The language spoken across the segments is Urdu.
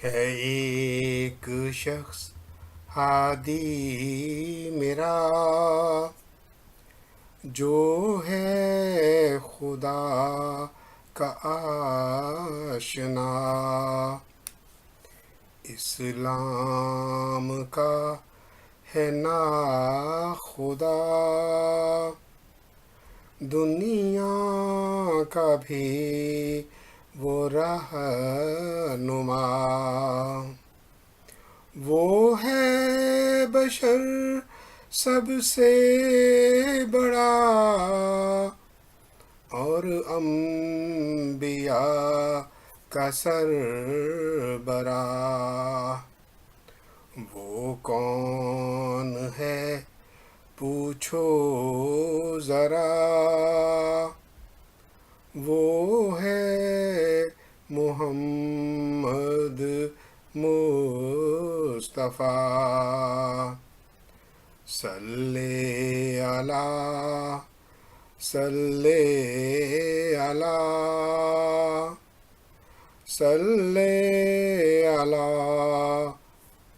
ہے ایک شخص ہادی میرا، جو ہے خدا کا آشنا، اسلام کا ہے نا خدا، دنیا کا بھی وہ رہنما، وہ ہے بشر سب سے بڑا اور انبیاء کا سربراہ، وہ کون ہے پوچھو ذرا، وہ ہے محمد مصطفیٰ، صلی اللہ صلی اللہ صلی اللہ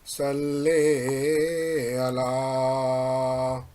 صلی اللہ۔